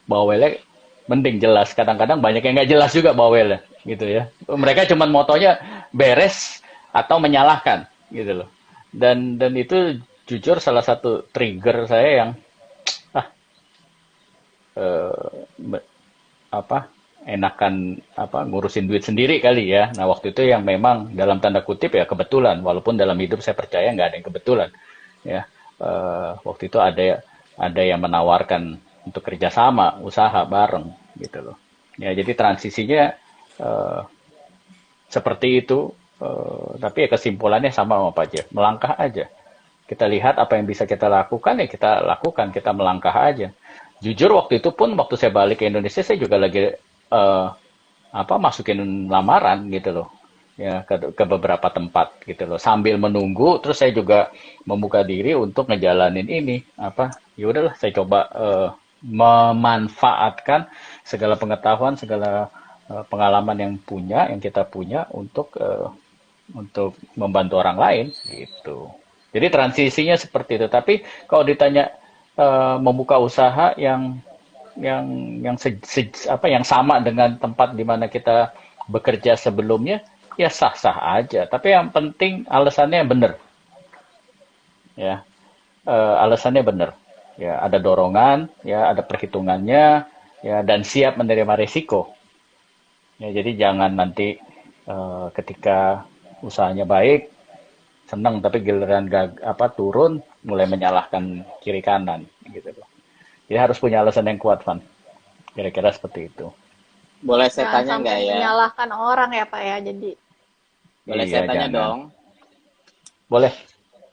Bawelnya mending jelas. Kadang-kadang banyak yang nggak jelas juga bawelnya, gitu ya. Mereka cuma motonya beres atau menyalahkan, gitu loh. Dan itu jujur salah satu trigger saya yang ah eh, apa enakan ngurusin duit sendiri kali ya. Nah waktu itu yang memang dalam tanda kutip ya kebetulan, walaupun dalam hidup saya percaya nggak ada yang kebetulan ya. Waktu itu ada yang menawarkan untuk kerjasama usaha bareng gitu loh. Ya jadi transisinya eh, seperti itu. Tapi ya kesimpulannya sama Pak Jeff, melangkah aja. Kita lihat apa yang bisa kita lakukan ya kita lakukan, kita melangkah aja. Jujur waktu itu pun waktu saya balik ke Indonesia saya juga lagi masukin lamaran gitu loh. Ya ke beberapa tempat gitu loh. Sambil menunggu terus saya juga membuka diri untuk ngejalanin ini ya udahlah saya coba memanfaatkan segala pengetahuan, segala pengalaman yang kita punya untuk membantu orang lain gitu. Jadi transisinya seperti itu. Tapi kalau ditanya membuka usaha yang yang sama dengan tempat di mana kita bekerja sebelumnya, ya sah-sah aja. Tapi yang penting alasannya benar, ya. Alasannya benar. Ya, ada dorongan, ya, ada perhitungannya, ya, dan siap menerima risiko. Ya, jadi jangan nanti ketika usahanya baik, senang tapi giliran turun mulai menyalahkan kiri kanan gitu loh. Jadi harus punya alasan yang kuat, Van. Kira-kira seperti itu. Boleh saya Jangan tanya sampai nggak ya? menyalahkan orang ya Pak ya. Jadi Boleh Iya, saya tanya jangan. dong? Boleh.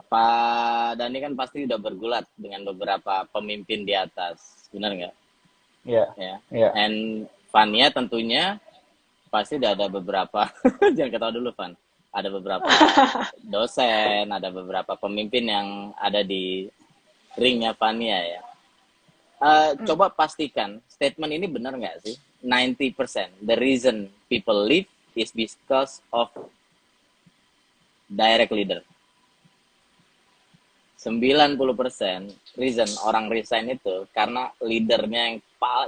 Pak Dani kan pasti udah bergulat dengan beberapa pemimpin di atas, benar nggak? Iya, Ya. iya. And Vania tentunya pasti udah ada beberapa, jangan ketawa dulu Van. Ada beberapa dosen, ada beberapa pemimpin yang ada di ringnya Vania ya. Coba pastikan statement ini benar nggak sih? 90% the reason people leave is because of direct leader. 90% reason orang resign itu karena leadernya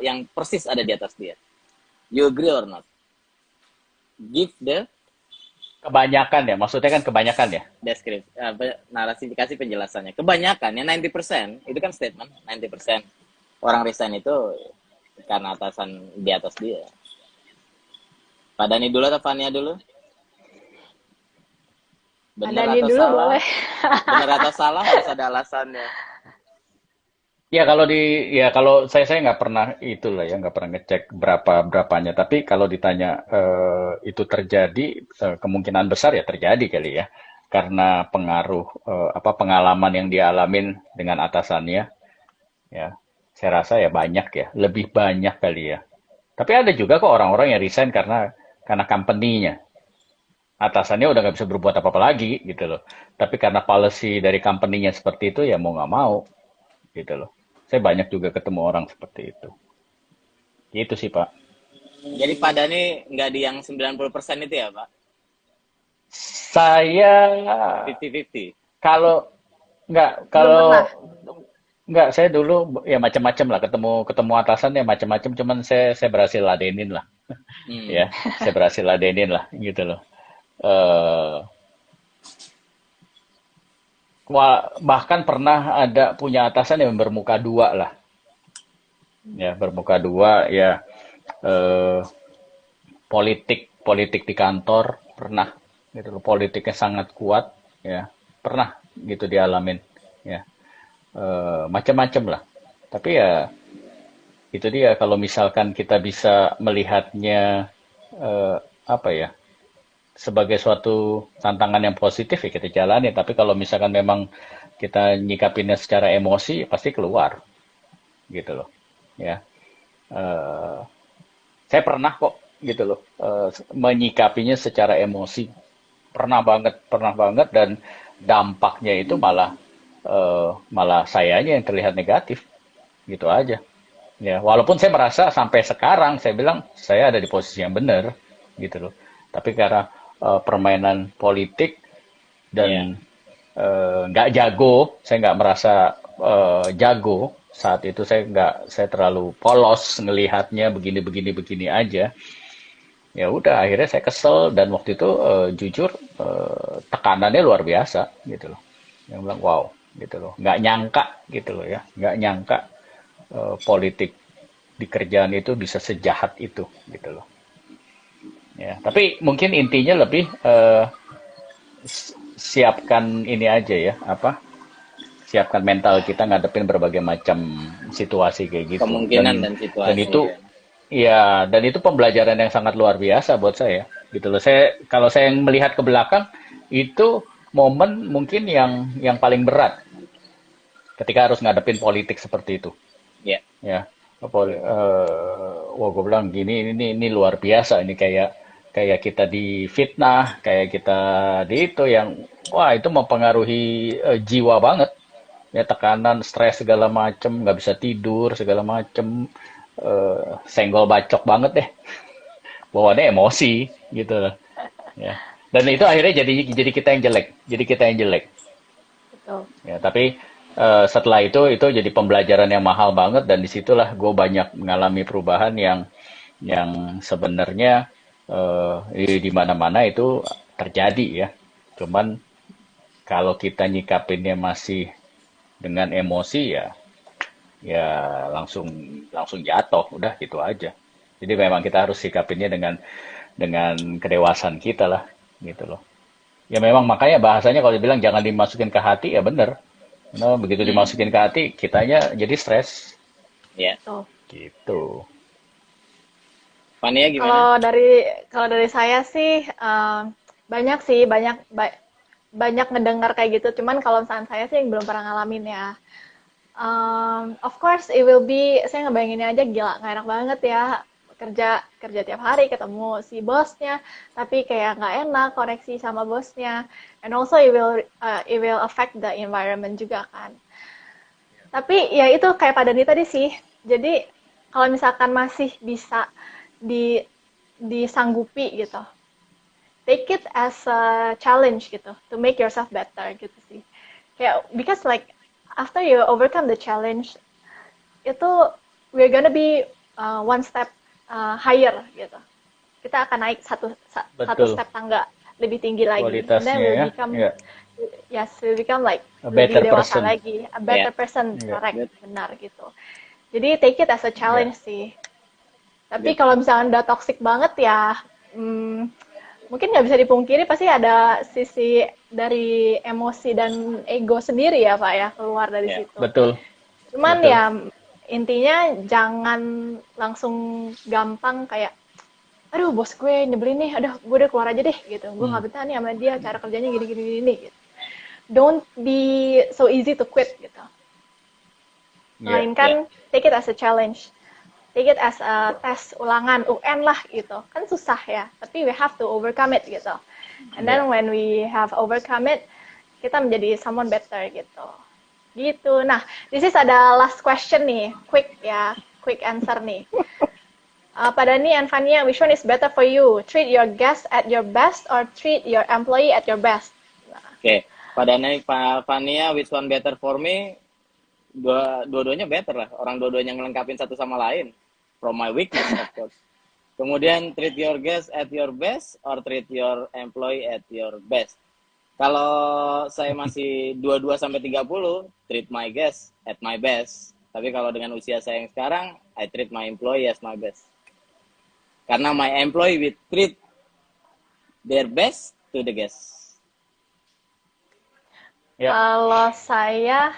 yang persis ada di atas dia. You agree or not? Give the Kebanyakan ya, maksudnya kan kebanyakan ya. deskripsi, narasi, kasih penjelasannya. Kebanyakan ya 90% itu kan statement 90% orang resign itu karena atasan di atas dia. Pak Dani dulu atau Fania dulu? Benar Dani atau dulu salah? boleh. Benar atau salah harus ada alasannya. Ya kalau saya nggak pernah itulah ya, nggak pernah ngecek berapanya. Tapi kalau ditanya itu terjadi, kemungkinan besar ya terjadi kali ya, karena pengaruh apa pengalaman yang dialamin dengan atasannya. Ya, saya rasa ya banyak ya, lebih banyak kali ya. Tapi ada juga kok orang-orang yang resign karena company-nya. Atasannya udah nggak bisa berbuat apa-apa lagi gitu loh. Tapi karena policy dari company-nya seperti itu ya mau nggak mau gitu loh. Saya banyak juga ketemu orang seperti itu. Gitu sih, Pak. Jadi Pak Dani nggak di yang 90% itu ya Pak? Saya 50-50. kalau Belum kalau pernah. nggak saya dulu ya macam-macam lah ketemu atasan ya macam-macam cuman saya berhasil ladenin lah Hmm. ya saya berhasil ladenin lah gitu loh. eh Bahkan pernah ada punya atasan yang bermuka dua lah ya bermuka dua ya. eh Politik politik di kantor pernah gitu loh, politiknya sangat kuat ya pernah gitu dialamin ya. Macam-macam lah tapi ya itu dia kalau misalkan kita bisa melihatnya apa ya sebagai suatu tantangan yang positif ya kita jalani tapi kalau misalkan memang kita nyikapinnya secara emosi pasti keluar gitu loh ya. Eh, saya pernah kok gitu loh menyikapinya secara emosi pernah banget dan dampaknya itu malah sayanya yang terlihat negatif gitu aja ya walaupun saya merasa sampai sekarang saya bilang saya ada di posisi yang benar gitu loh tapi karena permainan politik Iya. dan nggak jago saya nggak merasa jago saat itu saya terlalu polos ngelihatnya begini begini begini aja ya udah akhirnya saya kesel dan waktu itu jujur tekanannya luar biasa gitu loh yang bilang wow gitu loh nggak nyangka gitu loh ya nggak nyangka politik di kerjaan itu bisa sejahat itu gitu loh ya tapi mungkin intinya lebih siapkan ini aja ya apa siapkan mental kita ngadepin berbagai macam situasi kayak gitu Kemungkinan dan dan situasi itu ya. ya dan itu pembelajaran yang sangat luar biasa buat saya gitu loh saya kalau saya melihat ke belakang itu momen mungkin yang paling berat ketika harus ngadepin politik seperti itu Ya. ya wah gue bilang gini ini luar biasa ini kayak kita difitnah kayak kita di itu yang wah itu mempengaruhi jiwa banget ya tekanan stres segala macem nggak bisa tidur segala macem senggol bacok banget deh bawaannya emosi gitu loh ya dan itu akhirnya jadi kita yang jelek jadi kita yang jelek Betul. ya tapi setelah itu jadi pembelajaran yang mahal banget dan disitulah gue banyak mengalami perubahan yang sebenarnya di mana-mana itu terjadi ya cuman kalau kita nyikapinnya masih dengan emosi ya langsung langsung jatuh udah gitu aja jadi memang kita harus sikapinnya dengan kedewasaan kita lah gitu loh ya memang makanya bahasanya kalau dibilang jangan dimasukin ke hati ya bener. Nah, begitu Hmm. dimasukin ke hati, kitanya jadi stres. Ya. Tuh. Gitu. Fania gimana? Kalau dari saya sih banyak sih banyak ngedengar kayak gitu. Cuman kalau misalnya saya sih belum pernah ngalamin ya. Of course it will be, saya ngebayanginnya aja gila nggak enak banget ya, kerja kerja tiap hari ketemu si bosnya tapi kayak nggak enak koneksi sama bosnya, and also it will affect the environment juga kan. Tapi ya itu kayak Pak Dani tadi sih. Jadi kalau misalkan masih bisa di disanggupi gitu, take it as a challenge gitu, to make yourself better gitu sih. Kayak because like after you overcome the challenge, itu we're gonna be one step higher gitu. Kita akan naik satu Betul. step tangga lebih tinggi lagi, and then Kualitasnya we'll ya. become, Ya. yes, we'll become like A lebih better dewasa person. lagi, a Ya. better person, Ya. correct, Good. benar gitu. Jadi take it as a Ya. challenge sih. Tapi Good. kalau misalnya udah toxic banget ya, mungkin nggak bisa dipungkiri pasti ada sisi dari emosi dan ego sendiri ya Pak ya, keluar dari Ya. situ. Betul. Cuman Betul. ya intinya jangan langsung gampang kayak, aduh bos gue nyebelin nih, aduh gue udah keluar aja deh gitu. Gue Hmm. nggak betah nih sama dia, cara kerjanya gini-gini gitu. Don't be so easy to quit gitu. Ya. Ya. Melainkan take it as a challenge. Take it as a tes ulangan UN lah gitu. Kan susah ya, tapi we have to overcome it gitu. And Ya. then when we have overcome it, kita menjadi someone better gitu. Gitu. Nah, this is ada last question nih, quick ya, quick answer nih. Pak Dani and Fania, which one is better for you? Treat your guest at your best or treat your employee at your best? Oke. Pada naik Pak Fania, which one better for me? Dua-duanya better lah. Orang dua-duanya ngelengkapin satu sama lain. From my weakness, of course. Kemudian treat your guest at your best or treat your employee at your best. Kalau saya masih 22 sampai 30, treat my guest at my best. Tapi kalau dengan usia saya yang sekarang, I treat my employee as my best. Karena my employee will treat their best to the guest. Ya. Kalau saya,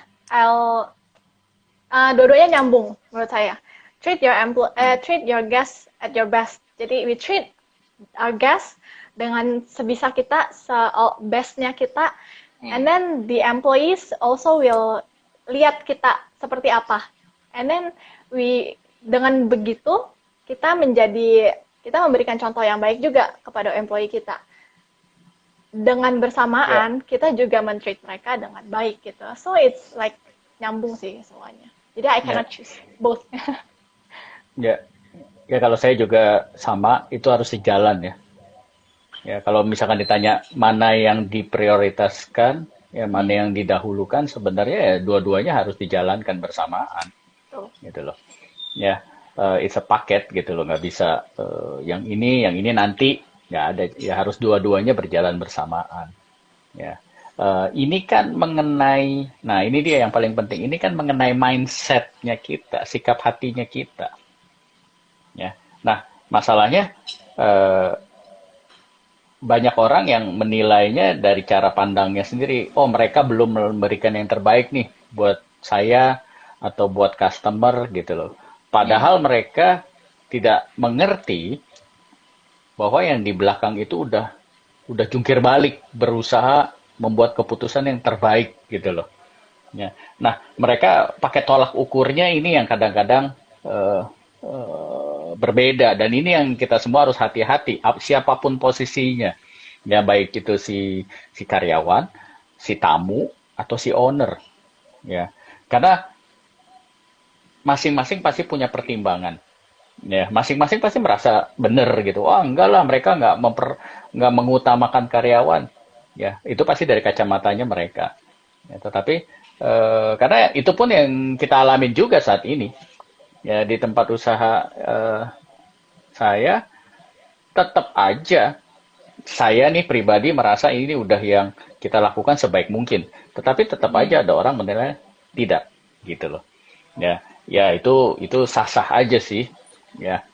dua-duanya nyambung menurut saya. Treat your guests at your best. Jadi we treat our guests dengan sebisa kita, bestnya kita, and then the employees also will lihat kita seperti apa, and then dengan begitu kita memberikan contoh yang baik juga kepada employee kita. Dengan bersamaan kita juga men-treat mereka dengan baik gitu. So it's like nyambung sih semuanya. Jadi I cannot choose both. Ya. Ya kalau saya juga sama, itu harus sejalan ya. Ya kalau misalkan ditanya mana yang diprioritaskan, ya mana yang didahulukan, sebenarnya ya dua-duanya harus dijalankan bersamaan, Tuh. gitu loh. Ya, it's a packet gitu loh, nggak bisa yang ini nanti, nggak ada. Ya harus dua-duanya berjalan bersamaan. Ya, ini kan mengenai, nah ini dia yang paling penting. Ini kan mengenai mindsetnya kita, sikap hatinya kita. Ya, nah masalahnya banyak orang yang menilainya dari cara pandangnya sendiri. Oh, mereka belum memberikan yang terbaik nih buat saya atau buat customer gitu loh. Padahal mereka tidak mengerti bahwa yang di belakang itu udah jungkir balik, berusaha membuat keputusan yang terbaik gitu loh. Ya. Nah, mereka pakai tolak ukurnya ini yang kadang-kadang berbeda, dan ini yang kita semua harus hati-hati siapapun posisinya, ya baik itu si karyawan, si tamu atau si owner, ya karena masing-masing pasti punya pertimbangan, ya masing-masing pasti merasa benar gitu. Wah enggak lah, mereka nggak mengutamakan karyawan, ya itu pasti dari kacamatanya mereka, ya, tetapi karena itu pun yang kita alamin juga saat ini. Ya, di tempat usaha saya tetap aja, saya nih pribadi merasa ini udah yang kita lakukan sebaik mungkin. Tetapi tetap aja ada orang menilai tidak, gitu loh. Ya, ya itu sah-sah aja sih. Ya,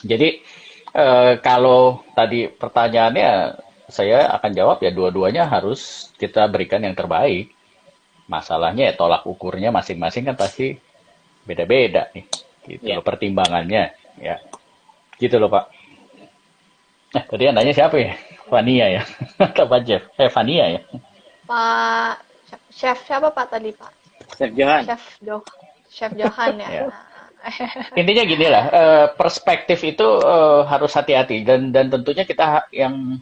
jadi kalau tadi pertanyaannya saya akan jawab ya dua-duanya harus kita berikan yang terbaik. Masalahnya ya tolak ukurnya masing-masing kan pasti beda-beda nih, gitu Ya, loh pertimbangannya, ya, gitu loh Pak. Tadi yang nanya siapa ya? Vania ya, atau Pak Jeff? Vania ya. Pak Chef siapa Pak tadi Pak? Chef Johan. Chef Jo Chef Johan ya. Ya. Nah, Intinya gini lah, perspektif itu harus hati-hati dan tentunya kita yang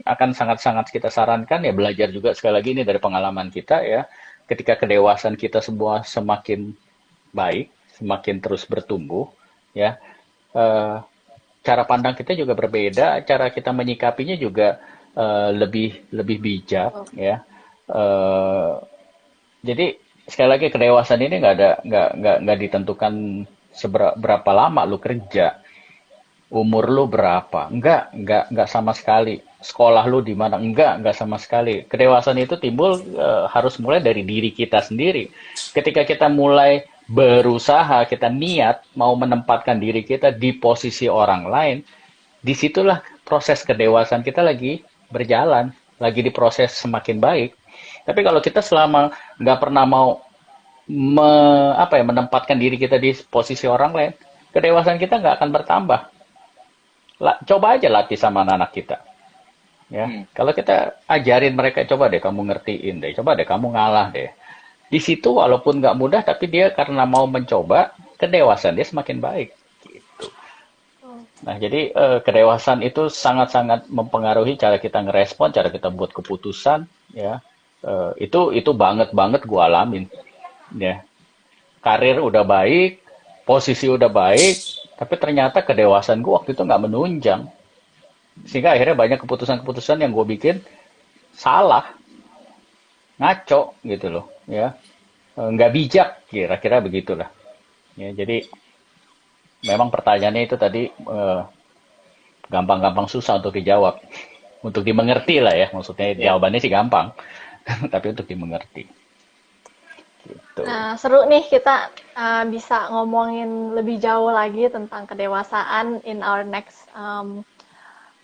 akan sangat-sangat kita sarankan ya belajar juga sekali lagi ini dari pengalaman kita ya. Ketika kedewasaan kita semua semakin baik, semakin terus bertumbuh, ya eh, cara pandang kita juga berbeda, cara kita menyikapinya juga lebih lebih bijak, betul. ya. Eh, jadi sekali lagi kedewasaan ini nggak ditentukan seberapa lama lu kerja, umur lu berapa, nggak sama sekali. Sekolah lu di mana, nggak sama sekali. Kedewasaan itu timbul harus mulai dari diri kita sendiri. Ketika kita mulai berusaha, kita niat mau menempatkan diri kita di posisi orang lain, disitulah proses kedewasaan kita lagi berjalan, lagi diproses semakin baik. Tapi kalau kita selama nggak pernah mau menempatkan diri kita di posisi orang lain, kedewasaan kita nggak akan bertambah. Coba aja latih sama anak-anak kita. Ya, Hmm. kalau kita ajarin mereka, coba deh kamu ngertiin deh, coba deh kamu ngalah deh. Di situ walaupun nggak mudah, tapi dia karena mau mencoba, kedewasaan dia semakin baik. Gitu. Nah, jadi kedewasaan itu sangat-sangat mempengaruhi cara kita ngerespon, cara kita buat keputusan, ya. Itu banget banget gua alamin, ya. Karir udah baik, posisi udah baik, tapi ternyata kedewasaan gua waktu itu nggak menunjang, sehingga akhirnya banyak keputusan-keputusan yang gue bikin salah, ngaco gitu loh, ya. Nggak bijak, kira-kira begitulah. Ya, jadi memang pertanyaannya itu tadi gampang-gampang susah untuk dijawab. Untuk dimengerti lah ya, maksudnya Ya. jawabannya sih gampang, tapi untuk dimengerti. Gitu. Nah, seru nih kita bisa ngomongin lebih jauh lagi tentang kedewasaan in our next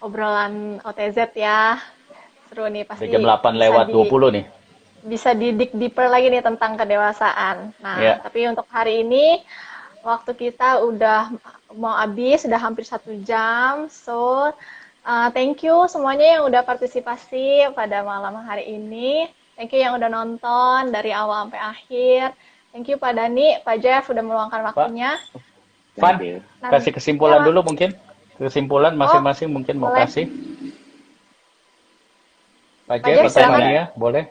obrolan OTZ ya. Seru nih, Udah jam pasti 8 lewat 20 nih. bisa didik deeper lagi nih tentang kedewasaan. Nah, Ya, tapi untuk hari ini waktu kita udah mau habis, sudah hampir 1 jam. So, thank you semuanya yang udah partisipasi pada malam hari ini. Thank you yang udah nonton dari awal sampai akhir. Thank you Pak Dani, Pak Jeff udah meluangkan Pak. waktunya. Van, Thank you. kasih kesimpulan Ya, dulu mungkin. Kesimpulan oh, masing-masing mungkin mau boleh. kasih. Pak Pak Jeff Jeff atau Resign silakan. nggak? Fania, boleh?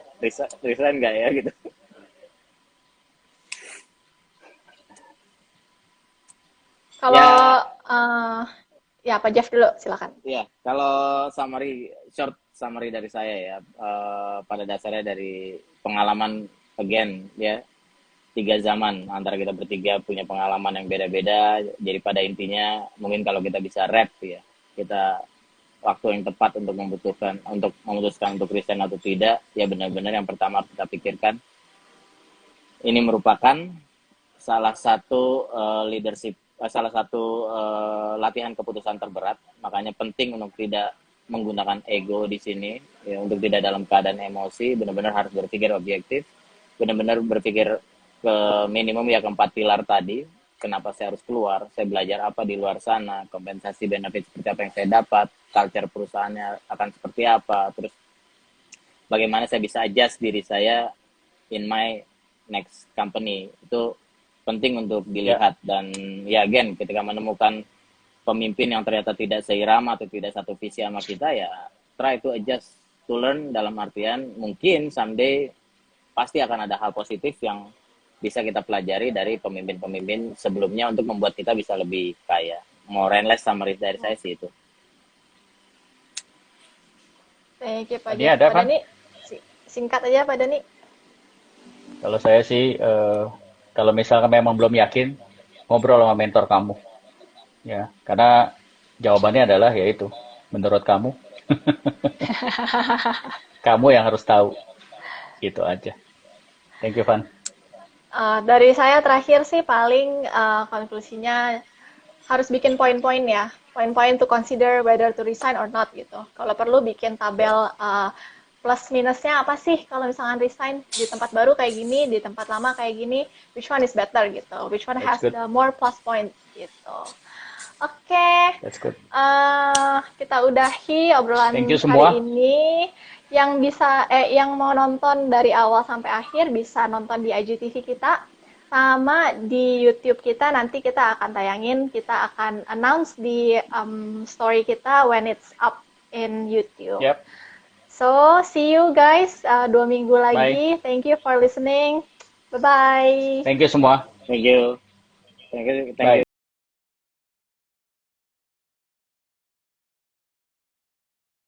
Resign nggak ya gitu? Kalau Ya, ya Pak Jeff dulu, silakan. ya. Kalau short summary dari saya ya, pada dasarnya dari pengalaman again ya, 3 zaman antara kita bertiga punya pengalaman yang beda-beda. Jadi pada intinya mungkin kalau kita bisa wrap ya, kita waktu yang tepat untuk memutuskan untuk resign atau tidak, ya benar-benar yang pertama harus kita pikirkan ini merupakan salah satu salah satu latihan keputusan terberat. Makanya penting untuk tidak menggunakan ego di sini, ya, untuk tidak dalam keadaan emosi, benar-benar harus berpikir objektif, benar-benar berpikir ke minimum ya keempat pilar tadi. Kenapa saya harus keluar? Saya belajar apa di luar sana? Kompensasi benefit seperti apa yang saya dapat? Culture perusahaannya akan seperti apa? Terus bagaimana saya bisa adjust diri saya in my next company? Itu penting untuk dilihat. Dan ya again, ketika menemukan pemimpin yang ternyata tidak seirama atau tidak satu visi sama kita, ya try to adjust to learn, dalam artian mungkin someday pasti akan ada hal positif yang bisa kita pelajari dari pemimpin-pemimpin sebelumnya untuk membuat kita bisa lebih kaya. More and less summary dari saya sih itu. Thank you Pak Ini Jeff. ada Pak kan? Dani, singkat aja Pak Dani. Kalau saya sih, kalau misalkan memang belum yakin, ngobrol sama mentor kamu. Ya, karena jawabannya adalah yaitu, menurut kamu, kamu yang harus tahu. Gitu aja. Thank you, Van. Dari saya terakhir sih paling konklusinya harus bikin poin-poin ya. Poin-poin to consider whether to resign or not gitu. Kalau perlu bikin tabel plus minusnya apa sih kalau misalkan resign di tempat baru kayak gini, di tempat lama kayak gini, which one is better gitu, which one That's has good. the more plus point gitu. Oke, That's good. kita udahi obrolan Thank you hari semua. ini. Yang mau nonton dari awal sampai akhir bisa nonton di IGTV kita, sama di YouTube kita. Nanti kita akan tayangin, kita akan announce di story kita when it's up in YouTube. Yep. So, see you guys 2 minggu Bye. lagi. Thank you for listening. Bye-bye. Thank you semua. Thank you. Thank you. Thank Bye. you.